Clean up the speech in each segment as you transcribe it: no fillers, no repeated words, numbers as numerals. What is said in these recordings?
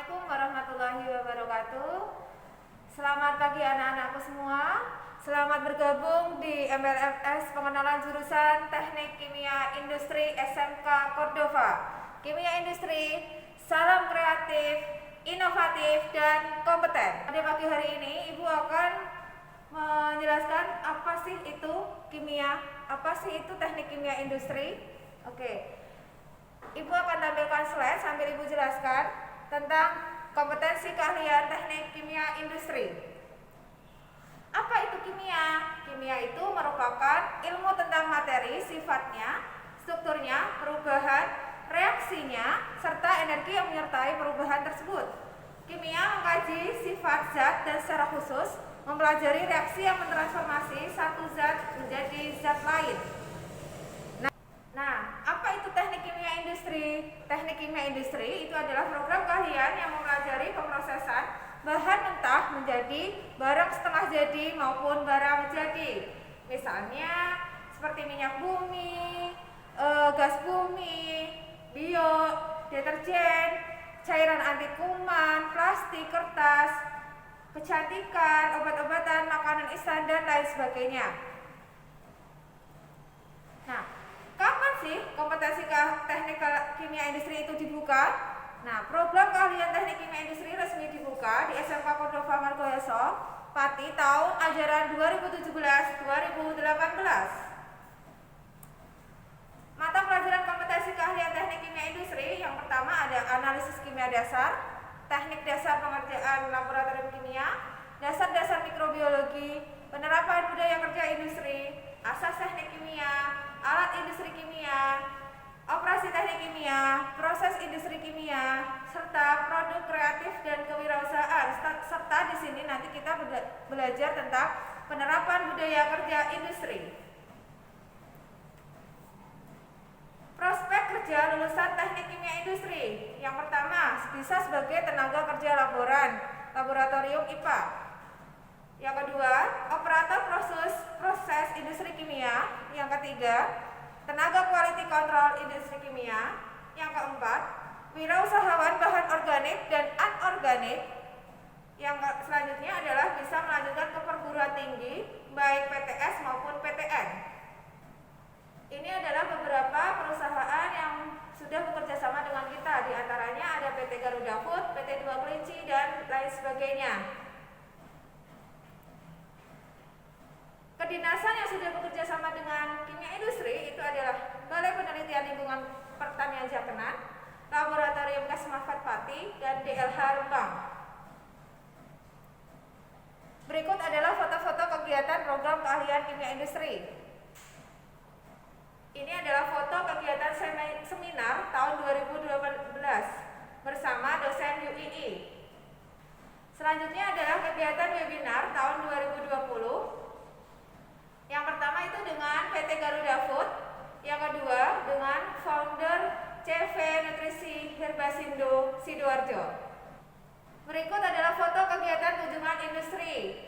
Assalamualaikum warahmatullahi wabarakatuh. Selamat pagi anak-anakku semua. Selamat bergabung di MLMS Pengenalan Jurusan Teknik Kimia Industri SMK Cordova. Kimia Industri, salam kreatif, inovatif, dan kompeten. Pada pagi hari ini Ibu akan menjelaskan apa sih itu kimia, apa sih itu teknik kimia industri. Oke. Ibu akan tampilkan slide sambil Ibu jelaskan tentang kompetensi keahlian teknik kimia industri. Apa itu kimia? Kimia itu merupakan ilmu tentang materi, sifatnya, strukturnya, perubahan, reaksinya, serta energi yang menyertai perubahan tersebut. Kimia mengkaji sifat zat dan secara khusus mempelajari reaksi yang mentransformasi satu zat menjadi zat lain. Nah, apa itu teknik kimia industri? Teknik kimia industri itu adalah program keahlian yang mempelajari pemrosesan bahan mentah menjadi barang setengah jadi maupun barang jadi. Misalnya seperti minyak bumi, gas bumi, bio, deterjen, cairan anti kuman, plastik, kertas, kecantikan, obat-obatan, makanan instan, dan lain sebagainya. Nah, kapan sih kompetensi teknik kimia industri itu dibuka? Nah, program keahlian teknik kimia industri resmi dibuka di SMK Cordova Margoyoso, Pati tahun ajaran 2017-2018. Mata pelajaran kompetensi keahlian teknik kimia industri yang pertama ada analisis kimia dasar, teknik dasar pengerjaan laboratorium kimia, dasar-dasar mikrobiologi, penerapan budaya kerja industri, asas teknik kimia, alat industri kimia, operasi teknik kimia, proses industri kimia, serta produk kreatif dan kewirausahaan. Serta di sini nanti kita belajar tentang penerapan budaya kerja industri. Prospek kerja lulusan teknik kimia industri. Yang pertama, bisa sebagai tenaga kerja laboratorium IPA. Yang kedua, operator proses industri kimia. Yang ketiga, tenaga quality control industri kimia. Yang keempat, wirausahawan bahan organik dan anorganik. Yang selanjutnya adalah bisa melanjutkan ke perguruan tinggi, baik PTS maupun PTN. Ini adalah beberapa perusahaan yang sudah bekerja sama dengan kita. Di antaranya ada PT Garuda Food, PT Dua Kelinci, dan lain sebagainya. Kedinasan yang sudah bekerja sama dengan kimia industri itu adalah Balai Penelitian Lingkungan Pertanian Jakenan, Laboratorium Kesmafat Pati, dan DLH Rembang. Berikut adalah foto-foto kegiatan program keahlian kimia industri. Ini adalah foto kegiatan seminar tahun 2012 bersama dosen UII. Selanjutnya adalah kegiatan webinar tahun 2020. Yang pertama itu dengan PT Garuda Food, yang kedua dengan founder CV Nutrisi Herbasindo Sidoarjo. Berikut adalah foto kegiatan kunjungan industri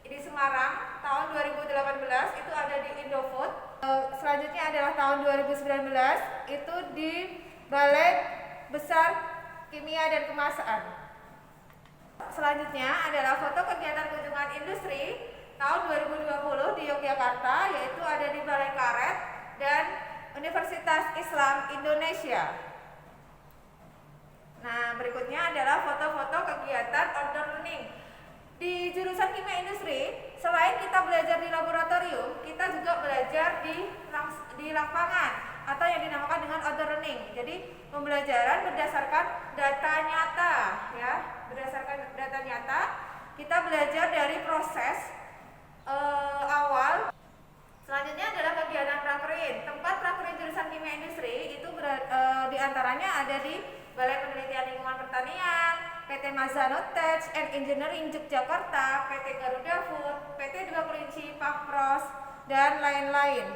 di Semarang tahun 2018, itu ada di Indofood. Selanjutnya adalah tahun 2019, itu di Balai Besar Kimia dan Kemasan. Selanjutnya adalah foto kegiatan kunjungan industri tahun 2020 di Yogyakarta, yaitu ada di Balai Karet dan Universitas Islam Indonesia. Nah, berikutnya adalah foto-foto kegiatan outdoor learning. Di jurusan kimia industri, selain kita belajar di laboratorium, kita juga belajar di lapangan atau yang dinamakan dengan outdoor learning. Jadi, pembelajaran berdasarkan data nyata, ya. Berdasarkan data nyata, kita belajar dari proses awal. Selanjutnya adalah kegiatan prakerin. Tempat prakerin jurusan kimia industri itu diantaranya ada di Balai Penelitian Lingkungan Pertanian, PT Mazano Tech and Engineering Yogyakarta, PT Garuda Food, PT Dua Kelinci, Pakpros, dan lain-lain.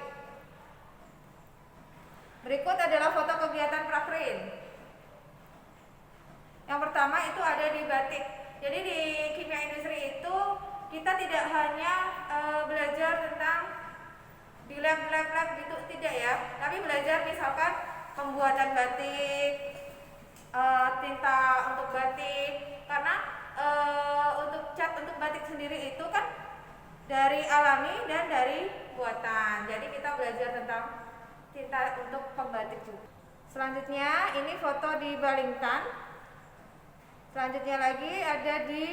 Berikut adalah foto kegiatan prakerin. Yang pertama itu ada di batik. Jadi di kimia industri itu kita tidak hanya belajar tentang di lab gitu, tidak ya, tapi belajar misalkan pembuatan batik, tinta untuk batik, dari alami dan dari buatan. Jadi kita belajar tentang tinta untuk pembatik juga. Selanjutnya ini foto di Balingtan. Selanjutnya lagi ada di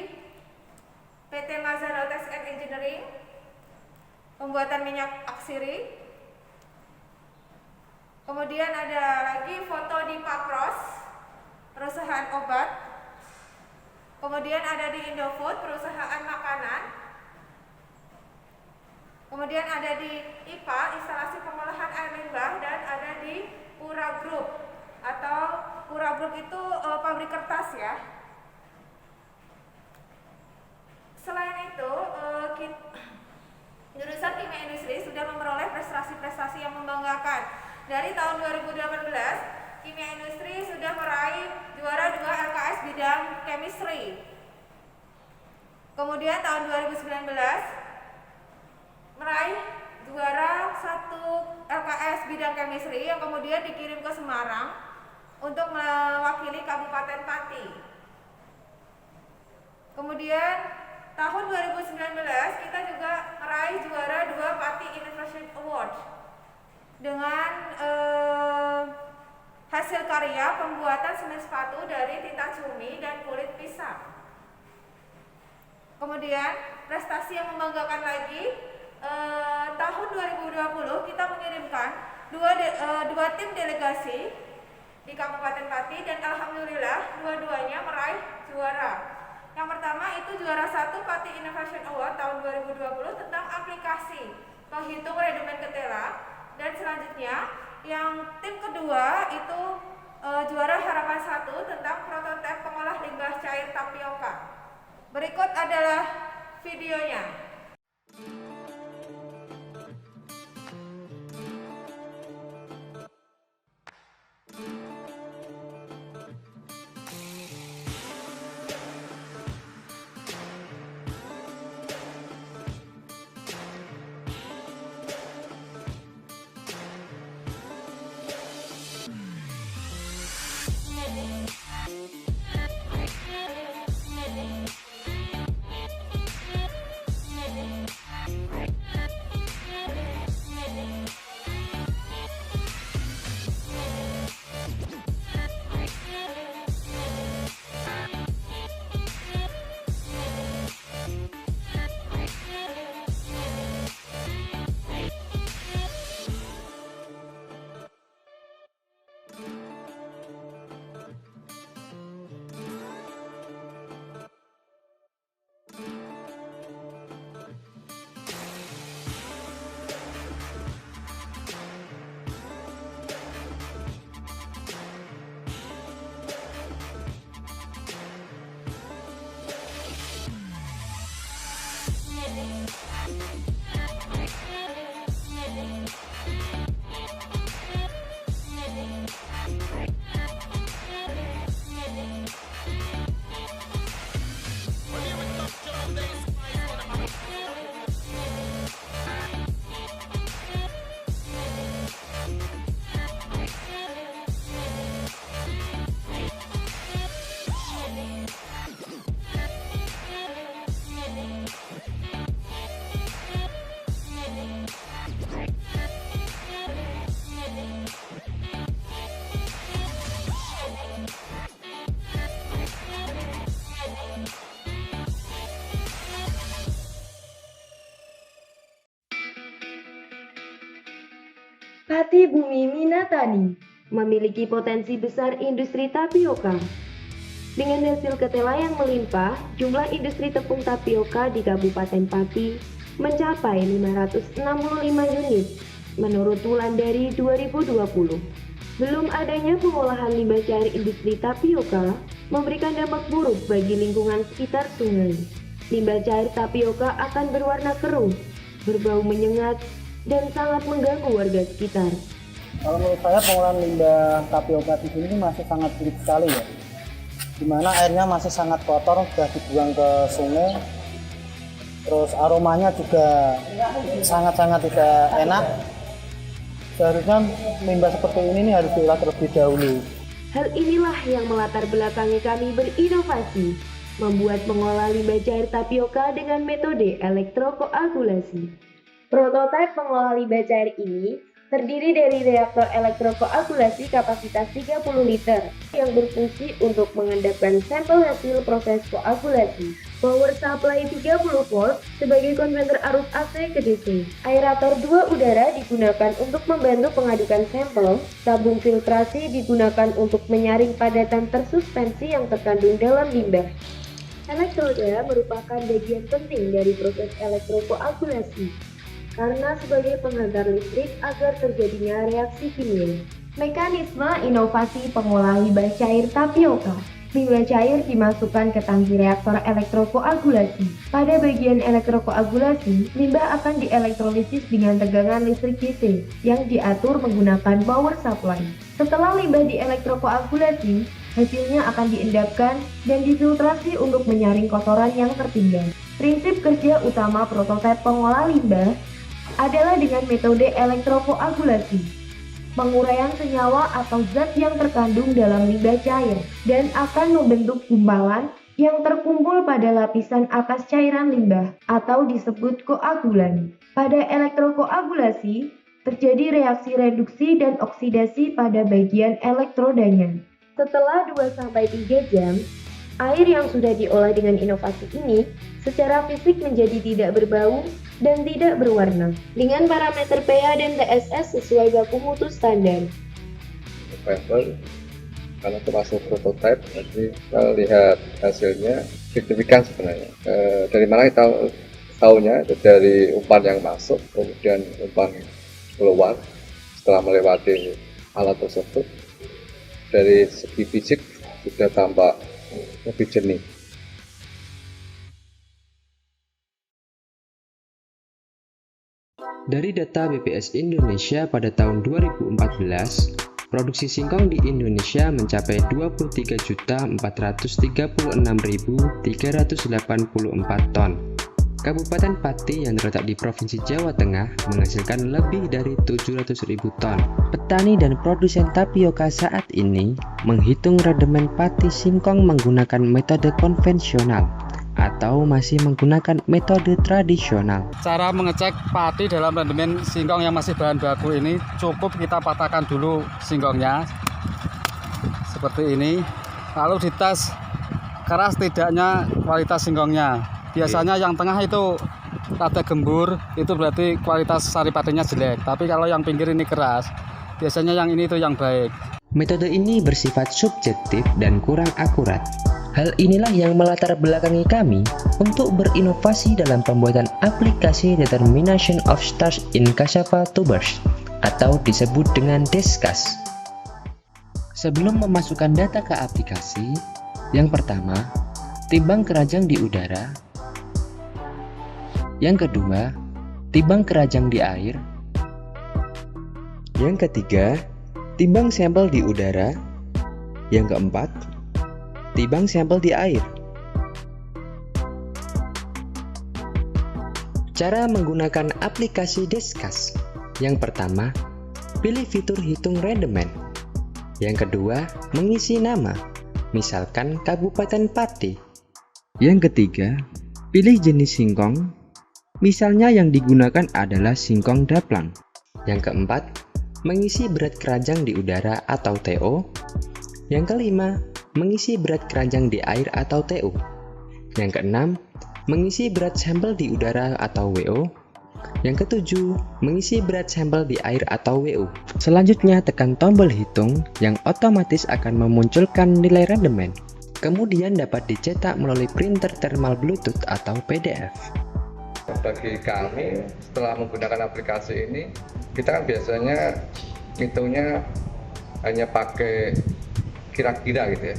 PT Mazhar Rotex and Engineering, pembuatan minyak aksiri. Kemudian ada lagi foto di Papros, perusahaan obat. Kemudian ada di Indofood, perusahaan makanan. Kemudian ada di IPA, instalasi pengolahan air limbah, dan ada di Pura Group, atau Pura Group itu pabrik kertas ya. Selain itu, jurusan Kimia Industri sudah memperoleh prestasi-prestasi yang membanggakan. Dari tahun 2018, Kimia Industri sudah meraih juara 2 LKS bidang chemistry. Kemudian tahun 2019 meraih juara 1 LKS bidang chemistry yang kemudian dikirim ke Semarang untuk mewakili Kabupaten Pati. Kemudian tahun 2019 kita juga meraih juara 2 Pati Innovation Award dengan hasil karya pembuatan semen sepatu dari tinta cumi dan kulit pisang. Kemudian prestasi yang membanggakan lagi, tahun 2020 kita mengirimkan dua tim delegasi di Kabupaten Pati dan alhamdulillah dua-duanya meraih juara. Yang pertama itu juara 1 Pati Innovation Award tahun 2020 tentang aplikasi penghitung redumen ketela, dan selanjutnya yang tim kedua itu juara harapan 1 tentang prototipe pengolah limbah cair tapioka. Berikut adalah videonya. Pati Bumi Minatani memiliki potensi besar industri tapioka. Dengan hasil ketela yang melimpah, jumlah industri tepung tapioka di Kabupaten Pati mencapai 565 unit menurut Wulandari 2020. Belum adanya pengolahan limbah cair industri tapioka memberikan dampak buruk bagi lingkungan sekitar sungai. Limbah cair tapioka akan berwarna keruh, berbau menyengat, dan sangat mengganggu warga sekitar. Kalau menurut saya pengolahan limbah tapioka di sini masih sangat sulit sekali ya. Dimana airnya masih sangat kotor, sudah dibuang ke sungai. Terus aromanya juga sangat-sangat tidak enak. Seharusnya limbah seperti ini harus diolah terlebih dahulu. Hal inilah yang melatar belakangi kami berinovasi membuat mengolah limbah cair tapioka dengan metode elektrokoagulasi. Prototipe pengolah limbah cair ini terdiri dari reaktor elektrokoagulasi kapasitas 30 liter yang berfungsi untuk mengendapkan sampel hasil proses koagulasi. Power supply 30 volt sebagai konverter arus AC ke DC. Aerator 2 udara digunakan untuk membantu pengadukan sampel. Tabung filtrasi digunakan untuk menyaring padatan tersuspensi yang terkandung dalam limbah. Elektroda merupakan bagian penting dari proses elektrokoagulasi karena sebagai penghantar listrik agar terjadinya reaksi kimia. Mekanisme inovasi pengolah limbah cair tapioka. Limbah cair dimasukkan ke tangki reaktor elektrokoagulasi. Pada bagian elektrokoagulasi, limbah akan dielektrolisis dengan tegangan listrik DC yang diatur menggunakan power supply. Setelah limbah dielektrokoagulasi, hasilnya akan diendapkan dan difiltrasi untuk menyaring kotoran yang tertinggal. Prinsip kerja utama prototipe pengolah limbah adalah dengan metode elektrokoagulasi, penguraian senyawa atau zat yang terkandung dalam limbah cair dan akan membentuk gumpalan yang terkumpul pada lapisan atas cairan limbah atau disebut koagulan. Pada elektrokoagulasi, terjadi reaksi reduksi dan oksidasi pada bagian elektrodanya. Setelah 2-3 jam, air yang sudah diolah dengan inovasi ini secara fisik menjadi tidak berbau dan tidak berwarna dengan parameter pH dan TSS sesuai baku mutu standar. Paper karena termasuk prototype, nanti kita lihat hasilnya signifikan sebenarnya. Dari mana kita tahunya? Dari umpan yang masuk, kemudian umpan keluar setelah melewati alat tersebut. Dari segi fisik sudah tampak lebih jernih. Dari data BPS Indonesia pada tahun 2014, produksi singkong di Indonesia mencapai 23.436.384 ton. Kabupaten Pati yang terletak di Provinsi Jawa Tengah menghasilkan lebih dari 700.000 ton. Petani dan produsen tapioka saat ini menghitung rendemen pati singkong menggunakan metode konvensional atau masih menggunakan metode tradisional. Cara mengecek pati dalam rendemen singkong yang masih bahan baku ini cukup kita patahkan dulu singkongnya seperti ini, lalu dites keras tidaknya kualitas singkongnya. Biasanya yang tengah itu rada gembur, itu berarti kualitas sari patinya jelek. Tapi kalau yang pinggir ini keras, biasanya yang ini itu yang baik. Metode ini bersifat subjektif dan kurang akurat. Hal inilah yang melatar belakangi kami untuk berinovasi dalam pembuatan aplikasi Determination of Starch in Cassava Tubers atau disebut dengan DESCAS. Sebelum memasukkan data ke aplikasi, yang pertama, timbang keranjang di udara. Yang kedua, timbang keranjang di air. Yang ketiga, timbang sampel di udara. Yang keempat, timbang sampel di air. Cara menggunakan aplikasi DESCAS. Yang pertama, pilih fitur hitung rendemen. Yang kedua, mengisi nama, misalkan Kabupaten Pati. Yang ketiga, pilih jenis singkong, misalnya yang digunakan adalah singkong daplang. Yang keempat, mengisi berat keranjang di udara atau TO. Yang kelima, mengisi berat keranjang di air atau TU. Yang keenam, mengisi berat sampel di udara atau WO. Yang ketujuh, mengisi berat sampel di air atau WU. Selanjutnya tekan tombol hitung yang otomatis akan memunculkan nilai rendemen. Kemudian dapat dicetak melalui printer thermal Bluetooth atau PDF. Bagi kami, setelah menggunakan aplikasi ini, kita kan biasanya hitungnya hanya pakai kira-kira gitu ya,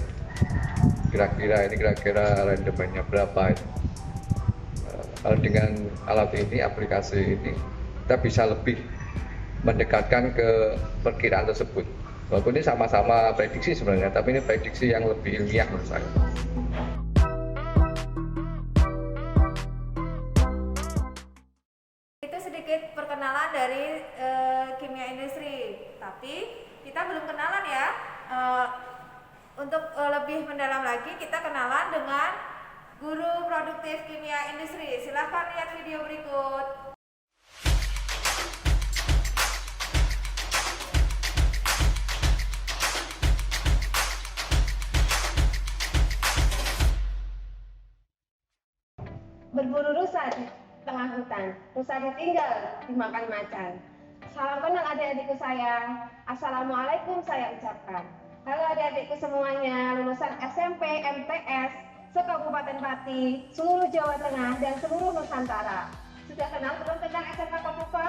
kira-kira rendemennya berapa. Kalau dengan alat ini, aplikasi ini, kita bisa lebih mendekatkan ke perkiraan tersebut. Walaupun ini sama-sama prediksi sebenarnya, tapi ini prediksi yang lebih ilmiah menurut saya. Itu sedikit perkenalan dari kimia industri, tapi kita belum kenalan ya. Untuk lebih mendalam lagi, kita kenalan dengan Guru Produktif Kimia Industri. Silahkan lihat video berikut. Berburu rusa di tengah hutan, rusa ditinggal dimakan macan. Salam kenal adik-adikku sayang. Assalamualaikum saya ucapkan. Halo adik-adikku semuanya, lulusan SMP MTS se-Kabupaten Pati, seluruh Jawa Tengah dan seluruh Nusantara. Sudah kenal belum tentang SMK Cordova?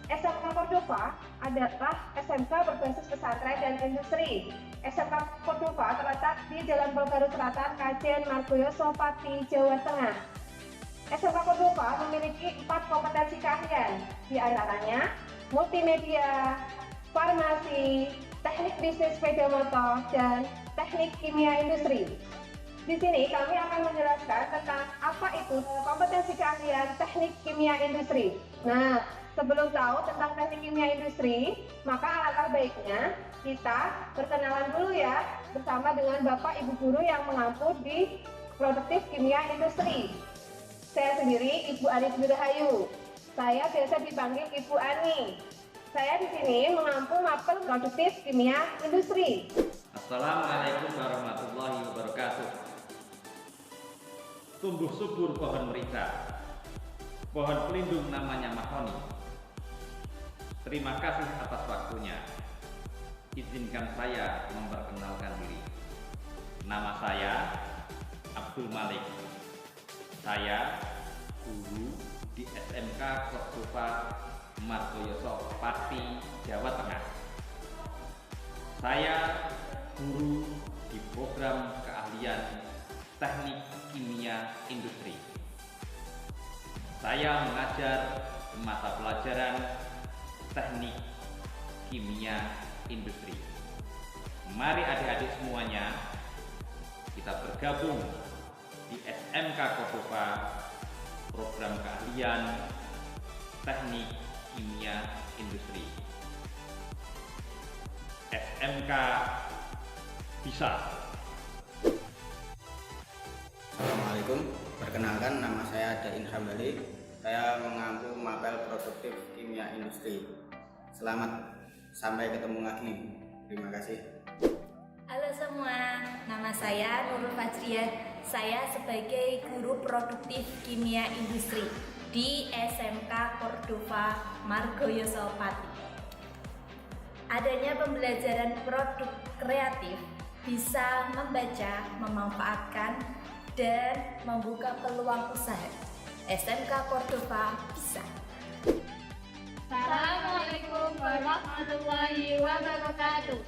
SMK Cordova adalah SMK berbasis pesantren dan industri. SMK Cordova terletak di Jalan Polgaru Selatan, Kajen, Margoyoso, Pati, Jawa Tengah. SMK Cordova memiliki 4 kompetensi keahlian, di antaranya multimedia, farmasi, teknik bisnis sepeda motor, dan teknik kimia industri. Di sini kami akan menjelaskan tentang apa itu kompetensi keahlian teknik kimia industri. Nah, sebelum tahu tentang teknik kimia industri, maka alangkah baiknya kita berkenalan dulu ya bersama dengan Bapak Ibu Guru yang mengampu di Produktif Kimia Industri. Saya sendiri Ibu Ani Rahayu. Saya biasa dipanggil Ibu Ani. Saya di sini mengampu mapel Produktif Kimia Industri. Assalamualaikum warahmatullahi wabarakatuh. Tumbuh subur pohon merica, pohon pelindung namanya mahoni. Terima kasih atas waktunya. Izinkan saya memperkenalkan diri. Nama saya Abdul Malik. Saya guru di SMK Cordova Margoyoso, Pati, Jawa Tengah. Saya guru di program keahlian teknik kimia industri. Saya mengajar mata pelajaran teknik kimia industri. Mari adik-adik semuanya kita bergabung di SMK Cordova program keahlian teknik kimia industri. SMK bisa. Assalamualaikum, perkenalkan nama saya Dain Hambali. Saya mengampu mapel Produktif Kimia Industri. Selamat sampai ketemu lagi. Terima kasih. Halo semua, nama saya Nurul Fajriyah. Saya sebagai guru produktif kimia industri di SMK Cordova Margoyoso, Pati. Adanya pembelajaran produk kreatif bisa membaca, memanfaatkan, dan membuka peluang usaha. SMK Cordova bisa. Assalamualaikum warahmatullahi wabarakatuh.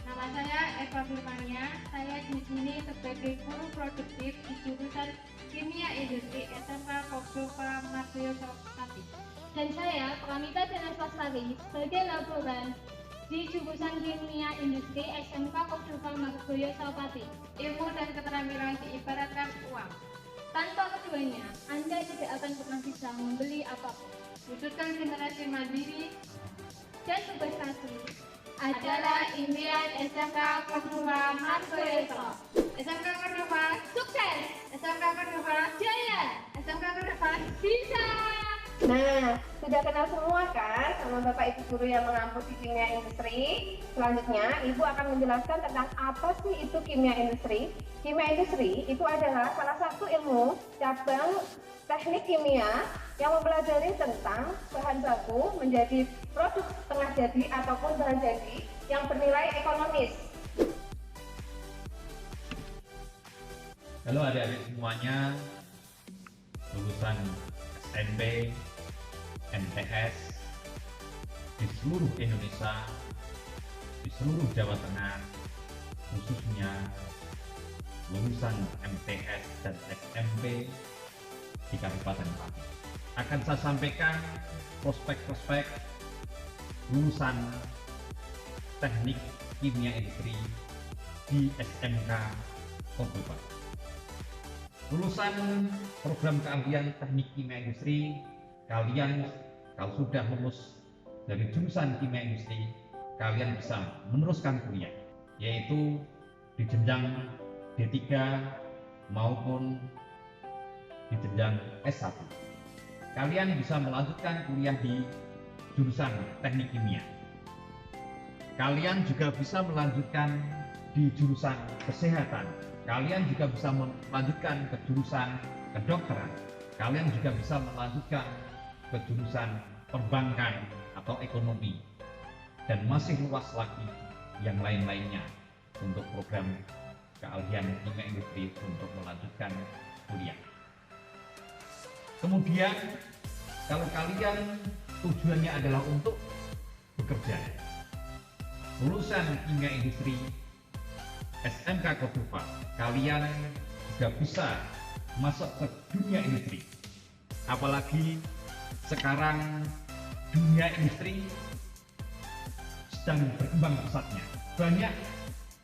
Nama saya Eva Firmania. Saya di sini sebagai guru produktif di jurusan Kimia Industri SMK Cordova Margoyoso, Pati. Dan saya Pramita Dinas Lestari sebagai laboran di jurusan Kimia Industri SMK Cordova Margoyoso, Pati. Ilmu dan keterampilan diibaratkan uang. Tanpa keduanya, Anda tidak akan pernah bisa membeli apapun. Wujudkan generasi mandiri dan berprestasi adalah impian SMK Cordova Margoyoso. SMK Cordova sukses, SMK Cordova jaya, SMK Cordova bisa. Nah, sudah kenal semua kan sama Bapak Ibu Guru yang mengampu di kimia industri? Selanjutnya, Ibu akan menjelaskan tentang apa sih itu kimia industri. Kimia industri itu adalah salah satu ilmu cabang teknik kimia yang mempelajari tentang bahan baku menjadi produk setengah jadi ataupun bahan jadi yang bernilai ekonomis. Halo adik-adik semuanya, lulusan SMP, MTS di seluruh Indonesia, di seluruh Jawa Tengah, khususnya lulusan MTS dan SMP di Kabupaten Pati. Akan saya sampaikan prospek-prospek lulusan teknik kimia industri di SMK Cordova. Lulusan program keahlian teknik kimia industri, kalian kalau sudah lulus dari jurusan kimia industri, kalian bisa meneruskan kuliah, yaitu di jenjang D3 maupun di jenjang S1. Kalian bisa melanjutkan kuliah di jurusan teknik kimia. Kalian juga bisa melanjutkan di jurusan kesehatan. Kalian juga bisa melanjutkan ke jurusan kedokteran. Kalian juga bisa melanjutkan ke jurusan perbankan atau ekonomi. Dan masih luas lagi yang lain-lainnya untuk program keahlian kimia industri untuk melanjutkan kuliah. Kemudian kalau kalian tujuannya adalah untuk bekerja, lulusan kimia industri SMK Cordoba, kalian juga bisa masuk ke dunia industri. Apalagi sekarang dunia industri sedang berkembang pesatnya. Banyak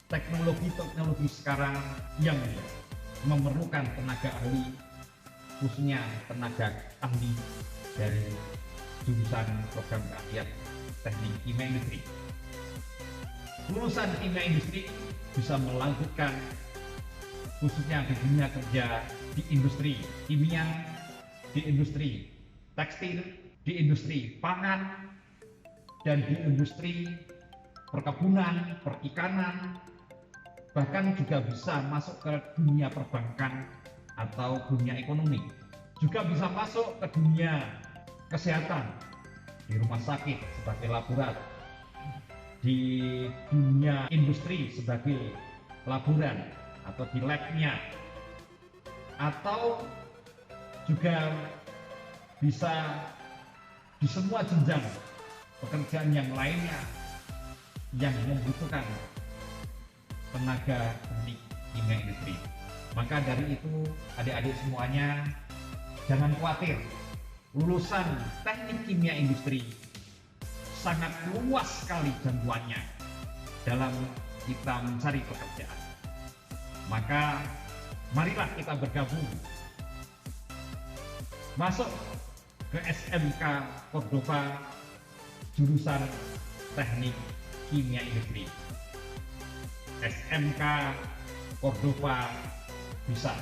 teknologi sekarang yang memerlukan tenaga ahli, khususnya tenaga ahli dari jurusan program keahlian teknik kimia industri. Lulusan kimia industri bisa melanjutkan khususnya di dunia kerja di industri kimia, di industri tekstil, di industri pangan, dan di industri perkebunan, perikanan, bahkan juga bisa masuk ke dunia perbankan atau dunia ekonomi. Juga bisa masuk ke dunia kesehatan, di rumah sakit sebagai laborat, di dunia industri sebagai laboran atau di labnya, atau juga bisa di semua jenjang pekerjaan yang lainnya yang membutuhkan tenaga teknik kimia industri. Maka dari itu adik-adik semuanya jangan khawatir, lulusan teknik kimia industri sangat luas sekali jangkauannya dalam kita mencari pekerjaan. Maka marilah kita bergabung masuk ke SMK Cordoba jurusan teknik kimia industri. SMK Cordoba bisa.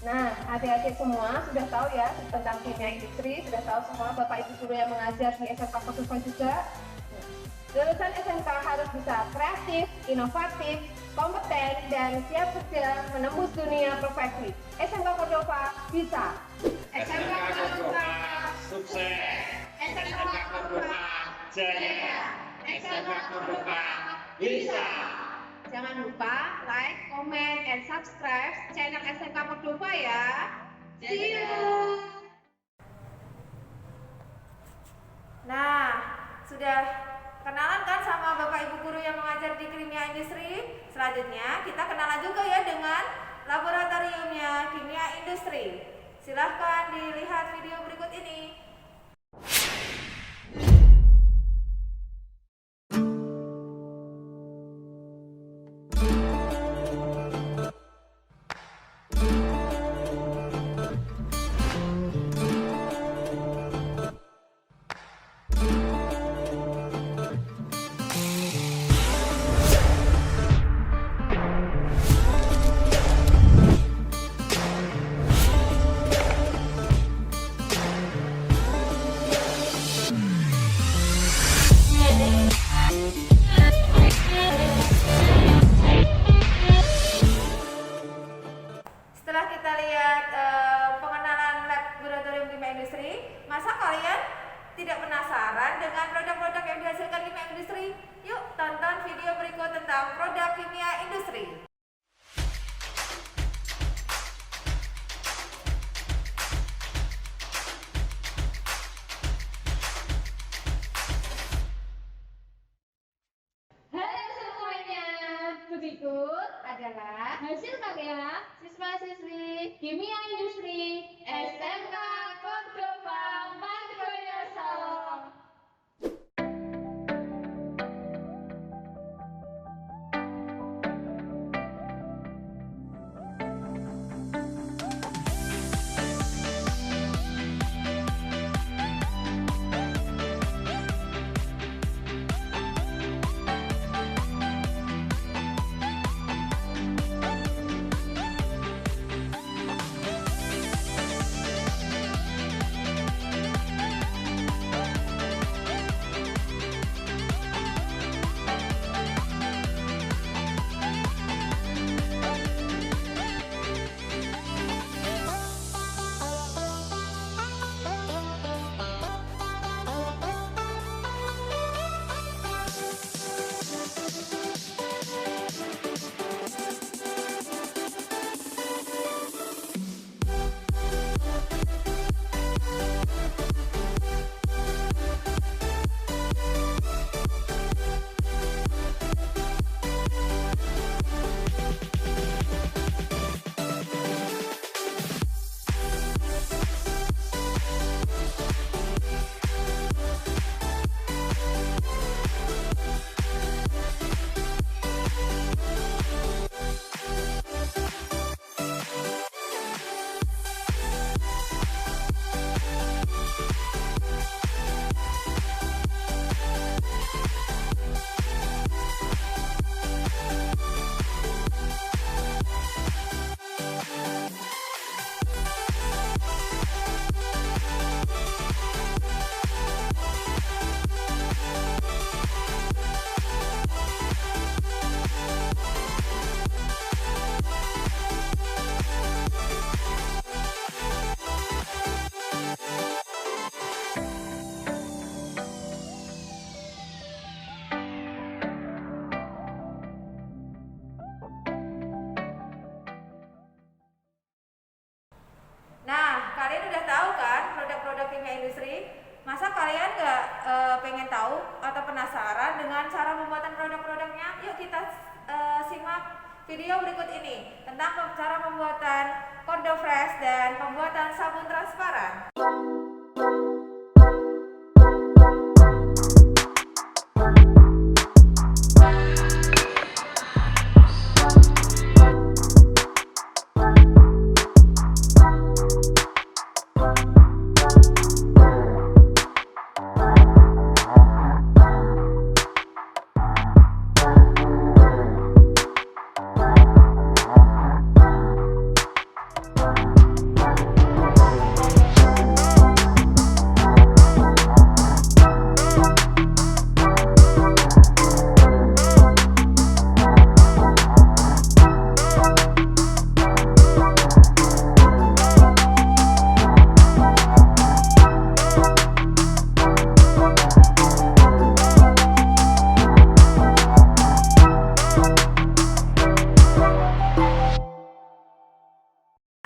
Nah, adik-adik semua sudah tahu ya tentang kimia industri, sudah tahu semua Bapak Ibu guru yang mengajar di SMK Cordoba juga. Lulusan SMK harus bisa kreatif, inovatif, kompeten, dan siap kerja menembus dunia profesi. SMK Cordoba bisa. SMK Cordoba sukses. SMK Cordoba jaya. SMK Cordoba bisa. Jangan lupa like, comment, and subscribe channel SMK Cordoba ya. See you. Nah, sudah kenalan kan sama Bapak Ibu guru yang mengajar di kimia industri? Selanjutnya kita kenalan juga ya dengan laboratoriumnya kimia industri. Silahkan dilihat video berikut ini. Setelah kita lihat pengenalan laboratorium kimia industri, masa kalian tidak penasaran dengan produk-produk yang dihasilkan kimia industri? Yuk tonton video berikut tentang produk kimia industri. Halo semuanya, berikut adalah hasil karya siswa-siswi kimia industri SMK Cordoba Margoyoso. Masa kalian nggak pengen tahu atau penasaran dengan cara pembuatan produk-produknya? Yuk kita simak video berikut ini tentang cara pembuatan Kordo Fresh dan pembuatan sabun transparan.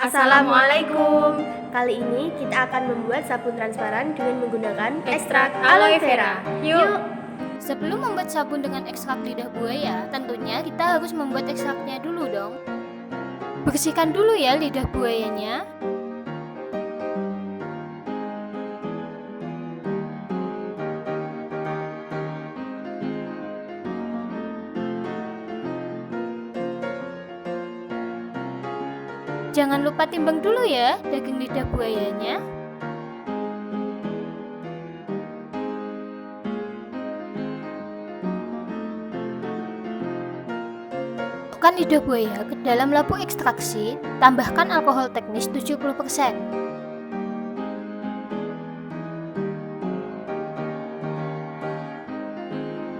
Assalamualaikum. Kali ini kita akan membuat sabun transparan dengan menggunakan ekstrak aloe vera. Yuk. Sebelum membuat sabun dengan ekstrak lidah buaya, tentunya kita harus membuat ekstraknya dulu dong. Bersihkan dulu ya lidah buayanya. Jangan lupa timbang dulu ya daging lidah buayanya. Masukkan lidah buaya ke dalam lampu ekstraksi, tambahkan alkohol teknis 70%.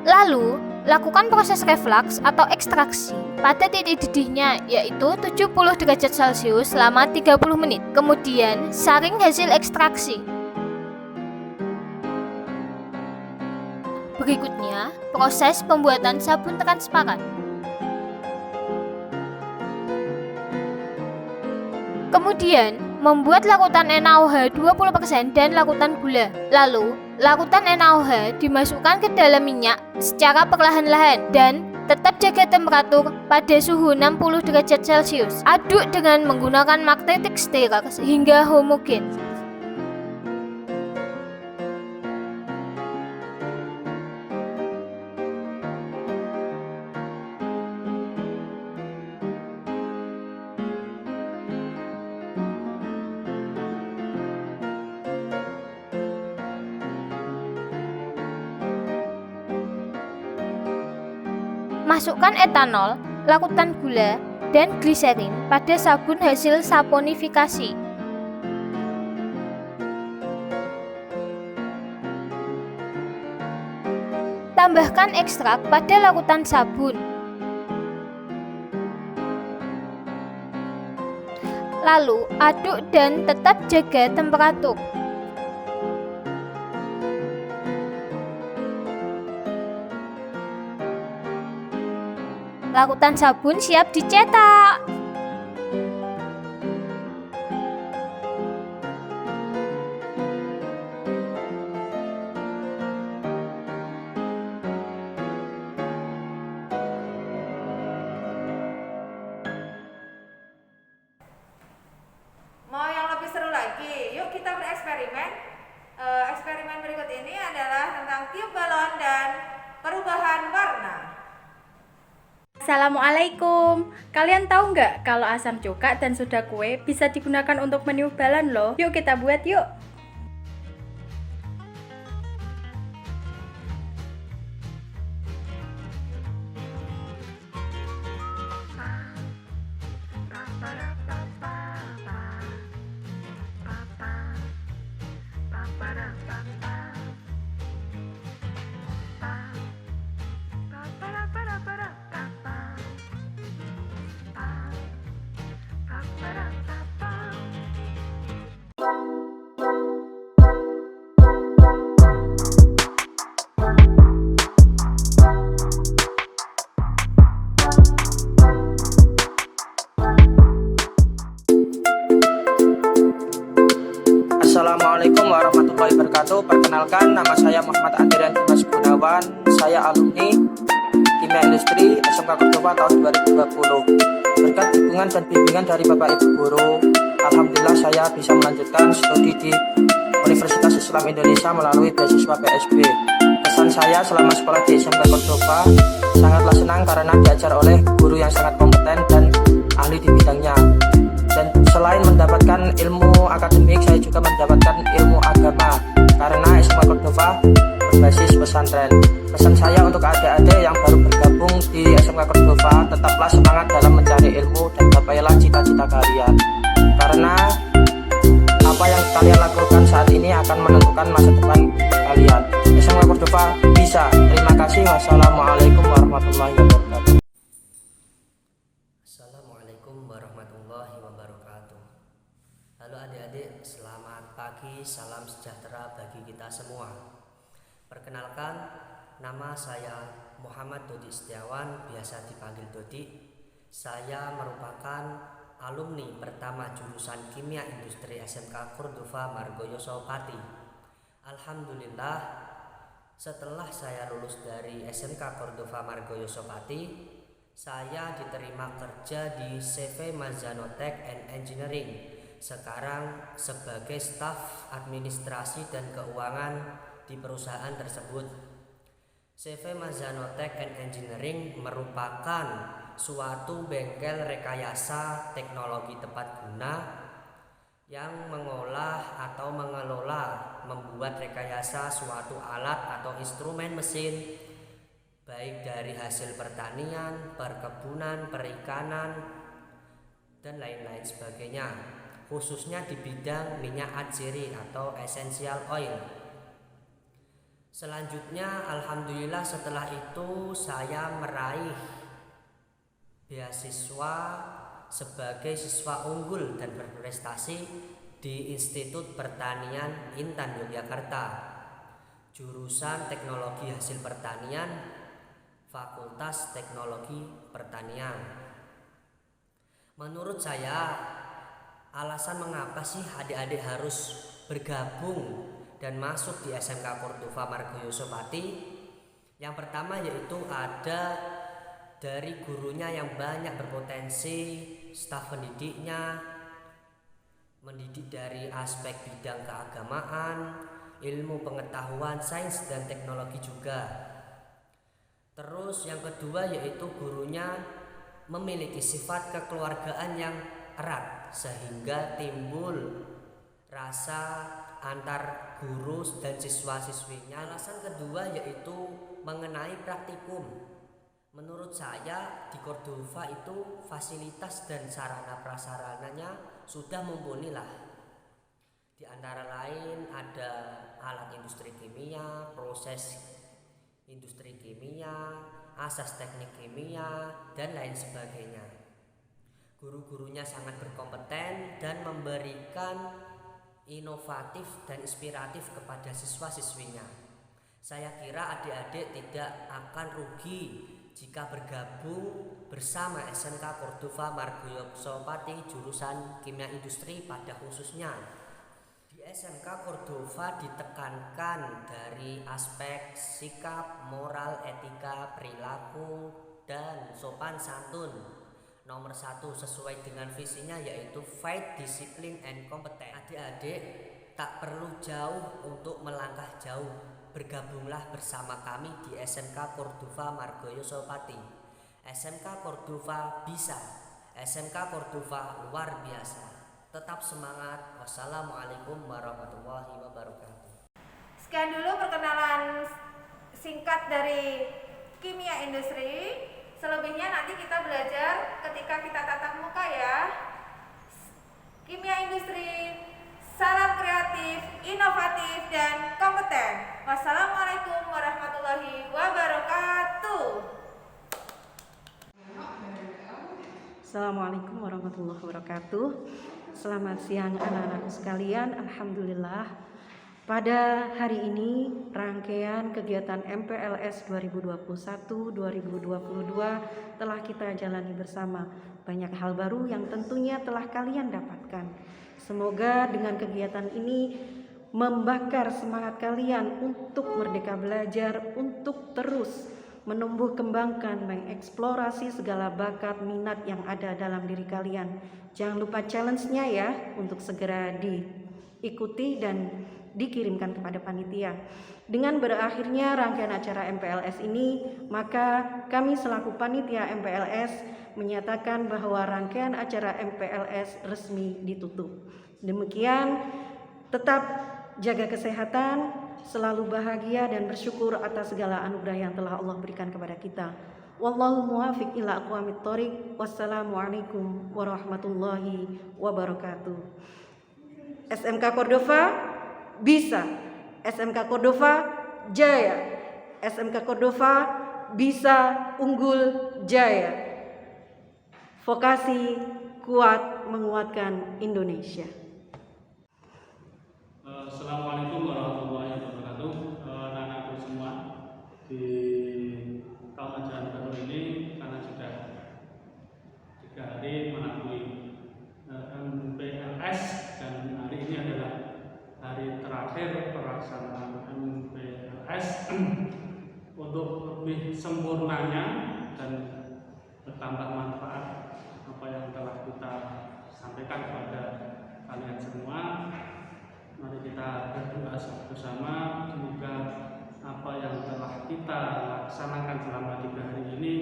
Lalu, lakukan proses reflux atau ekstraksi pada titik didihnya, yaitu 70 derajat Celcius selama 30 menit. Kemudian, saring hasil ekstraksi. Berikutnya, proses pembuatan sabun transparan. Kemudian, membuat larutan NaOH 20% dan larutan gula. Lalu, larutan NaOH dimasukkan ke dalam minyak secara perlahan-lahan dan tetap jaga temperatur pada suhu 60 derajat Celcius. Aduk dengan menggunakan magnetic stirrer hingga homogen. Masukkan etanol, larutan gula, dan gliserin pada sabun hasil saponifikasi. Tambahkan ekstrak pada larutan sabun. Lalu aduk dan tetap jaga temperatur. Larutan sabun siap dicetak. Mau yang lebih seru lagi? Yuk kita bereksperimen. Eksperimen berikut ini adalah tentang tiup balon dan perubahan warna. Assalamualaikum. Kalian tahu nggak kalau asam cuka dan soda kue bisa digunakan untuk meniup balon loh? Yuk kita buat yuk. Assalamualaikum warahmatullahi warahmatullahi wabarakatuh. Perkenalkan, nama saya Muhammad Andrian Dimas Gunawan. Saya alumni Kimia Industri SMK Cordova tahun 2020. Berkat dukungan dan bimbingan dari Bapak Ibu Guru, alhamdulillah saya bisa melanjutkan studi di Universitas Islam Indonesia melalui beasiswa PSB. Kesan saya selama sekolah di SMK Cordova sangatlah senang karena diajar oleh guru yang sangat kompeten dan ahli di bidangnya. Dan selain mendapatkan ilmu akademik, saya juga mendapatkan ilmu agama karena SMK Cordova berbasis pesantren. Pesan saya untuk adik-adik yang baru bergabung di SMK Cordova, tetaplah semangat dalam mencari ilmu dan gapailah cita-cita kalian. Karena apa yang kalian lakukan saat ini akan menentukan masa depan kalian. SMK Cordova bisa. Terima kasih. Wassalamualaikum warahmatullahi wabarakatuh. Assalamualaikum warahmatullahi wabarakatuh. Halo adik-adik, selamat pagi, salam sejahtera bagi kita semua. Perkenalkan, nama saya Muhammad Dodi Setiawan, biasa dipanggil Dodi. Saya merupakan alumni pertama jurusan Kimia Industri SMK Cordova Margoyoso Pati. Alhamdulillah, setelah saya lulus dari SMK Cordova Margoyoso Pati, saya diterima kerja di CV Mazanotech and Engineering, sekarang sebagai staf administrasi dan keuangan di perusahaan tersebut. CV Mazanotech and Engineering merupakan suatu bengkel rekayasa teknologi tepat guna yang mengolah atau mengelola, membuat rekayasa suatu alat atau instrumen mesin, baik dari hasil pertanian, perkebunan, perikanan, dan lain-lain sebagainya, khususnya di bidang minyak atsiri atau essential oil. Selanjutnya, alhamdulillah setelah itu saya meraih beasiswa sebagai siswa unggul dan berprestasi di Institut Pertanian Intan Yogyakarta, jurusan Teknologi Hasil Pertanian, Fakultas Teknologi Pertanian. Menurut saya, alasan mengapa sih adik-adik harus bergabung dan masuk di SMK Cordova Margoyoso Pati, yang pertama yaitu ada dari gurunya yang banyak berpotensi, staf pendidiknya mendidik dari aspek bidang keagamaan, ilmu pengetahuan, sains dan teknologi juga. Terus yang kedua yaitu gurunya memiliki sifat kekeluargaan yang erat sehingga timbul rasa antar guru dan siswa-siswinya. Alasan kedua yaitu mengenai praktikum. Menurut saya di Cordova itu fasilitas dan sarana prasarananya sudah mumpuni lah. Di antara lain ada alat industri kimia, proses industri kimia, asas teknik kimia, dan lain sebagainya. Guru-gurunya sangat berkompeten dan memberikan inovatif dan inspiratif kepada siswa-siswinya. Saya kira adik-adik tidak akan rugi jika bergabung bersama SMK Cordova Margoyoso Pati jurusan Kimia Industri pada khususnya. Di SMK Cordova ditekankan dari aspek sikap, moral, etika, perilaku, dan sopan santun. Nomor 1 sesuai dengan visinya yaitu fight, disiplin, and kompeten. Adik-adik tak perlu jauh untuk melangkah jauh. Bergabunglah bersama kami di SMK Cordova Margoyoso Pati. SMK Cordova bisa. SMK Cordova luar biasa. Tetap semangat. Wassalamualaikum warahmatullahi wabarakatuh. Sekian dulu perkenalan singkat dari Kimia Industri. Selebihnya nanti kita belajar ketika kita tatap muka ya. Kimia Industri, salam kreatif, inovatif, dan kompeten. Wassalamualaikum warahmatullahi wabarakatuh. Assalamualaikum warahmatullahi wabarakatuh. Selamat siang anak-anakku sekalian. Alhamdulillah, pada hari ini rangkaian kegiatan MPLS 2021-2022 telah kita jalani bersama. Banyak hal baru yang tentunya telah kalian dapatkan. Semoga dengan kegiatan ini membakar semangat kalian untuk merdeka belajar, untuk terus menumbuh kembangkan, mengeksplorasi segala bakat minat yang ada dalam diri kalian. Jangan lupa challenge-nya ya untuk segera diikuti dan dikirimkan kepada panitia. Dengan berakhirnya rangkaian acara MPLS ini, maka kami selaku panitia MPLS menyatakan bahwa rangkaian acara MPLS resmi ditutup. Demikian, tetap jaga kesehatan, selalu bahagia dan bersyukur atas segala anugerah yang telah Allah berikan kepada kita. Wallahu muwaffiq ila aqwamit thoriq. Wassalamualaikum warahmatullahi wabarakatuh. SMK Cordova bisa, SMK Cordova jaya, SMK Cordova bisa, unggul, jaya. Vokasi kuat menguatkan Indonesia. Assalamualaikum warahmatullahi wabarakatuh. Anak-anakku semua, di tahun ajaran baru ini karena sudah 3 hari menakui MPLS dan hari ini adalah hari terakhir pelaksanaan MPLS. Untuk lebih sempurnanya dan bertambah manfaat apa yang telah kita sampaikan kepada kalian semua, mari kita berdoa bersama, semoga apa yang telah kita laksanakan selama 3 hari ini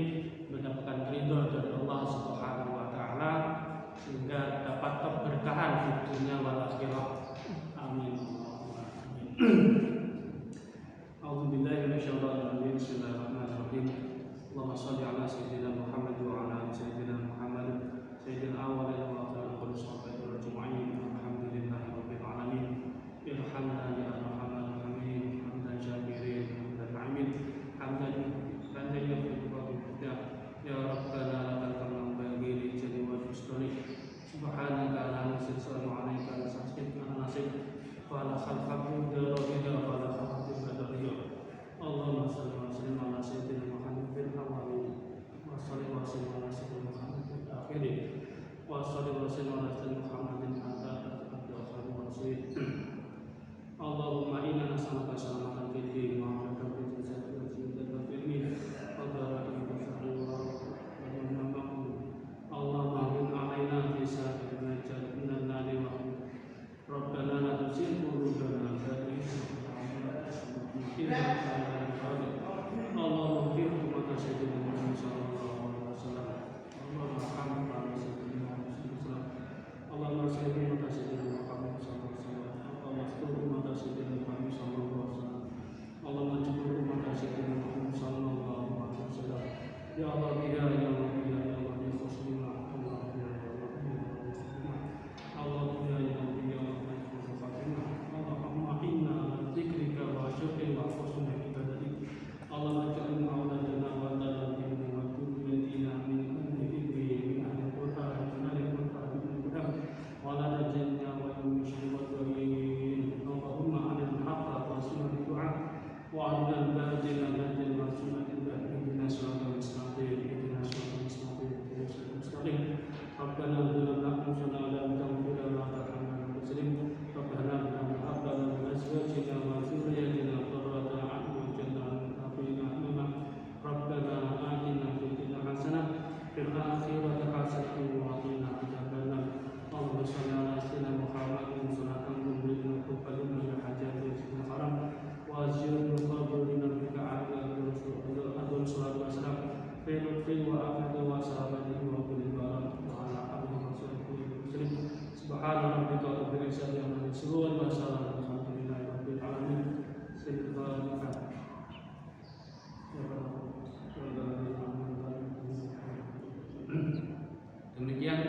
mendapatkan ridho dari Allah Subhanahu wa taala, sehingga dapat keberkahan di dunia wal akhirah. Amin. A'udzubillahi minasyaitonir rajim. Bismillahirrahmanirrahim. Allahumma shalli ala sayyidina Muhammad wa ala ali sayyidina Muhammad sayyidil awwalin wal akhirin wal sahabati wal ajma'in. Alhamdulillahi rabbil alamin. Irhamna ya arhamar rahimin. Hamdan syakirin, hamdan na'imin, hamdan ya rabbana lakal hamdu bagi rijali wa fusturi. Subhanaka la nusil salu alaika la saskin ala nasib wa la khalqakum darabina wa la khalqakum badariya. Allahumma salli wa sallim ala sayyidina Muhammad bin awalin wa salli wa sallim ala sayyidina Muhammad bin akhirin wa salli wa sallim ala sayyidina Muhammadin hatta tataqaddam wa sayyid. Allahumma inna nas'aluka salamatan fid din wa afiyatan fil jasad wa ziyadatan fil ilmi wa barakatan fil sahri wa Allahumma bin alaina fi sa'atil najat minan nari wa Rabbana la tuzigh qulubana ba'da idh hadaytana Allahumma fi hurmati sayyidina Muhammad sallallahu alaihi wasallam. Allahumma hamdana ala sayyidina Muhammad. Allahumma salli ala sayyidina Muhammad sallallahu alaihi wasallam. Allahumma aghfir ummata sayyidina Muhammad sallallahu alaihi wasallam. Allahumma jibur ummata sayyidina Muhammad sallallahu alaihi wasallam. Ya Allah, ya Allah, ya Allah, ya Allah, ya Rasulullah, Allah, ya Allah, Allah, ya Allah, ya Allah, Allahumma inna ala dzikrika wa syukrika wa husni ibadatik. Allahumma ja'alna auladana wa taladina wa dhurriyyatina min ahli dhikri min ahli Qur'an min ahli Qur'an min Qur'an wa la taj'alna wa yushrik wa tu'in. Allahumma arina al-haqqa wa sunnah du'a wa arina al-batila batil wa sunnah ihdina siratal mustaqim ihdina siratal mustaqim ihdina siratal mustaqim. Rabbana zalamna anfusana wa lam taghfir lana wa tarhamna muslim. Rabbana hab lana min azwajina wa dhurriyyatina qurrata a'yun waj'alna Rabbana atina fid dunya hasanah fil akhirati hasanah wa qina adzabannar. Allahumma shalli ala sayyidina Muhammadin salatan tublighuna tuqaduna ila hajati sayyidina haram wa ziyadul qabrina bika ala rasul sallallahu alaihi wasallam fi lutfi wa afati wa sahabatihi wa kulli barak wa ala alihi wa sahbihi muslim. Subhana rabbika rabbil izzati amma yasifun wa salamun alhamdulillahi rabbil alamin. Demikian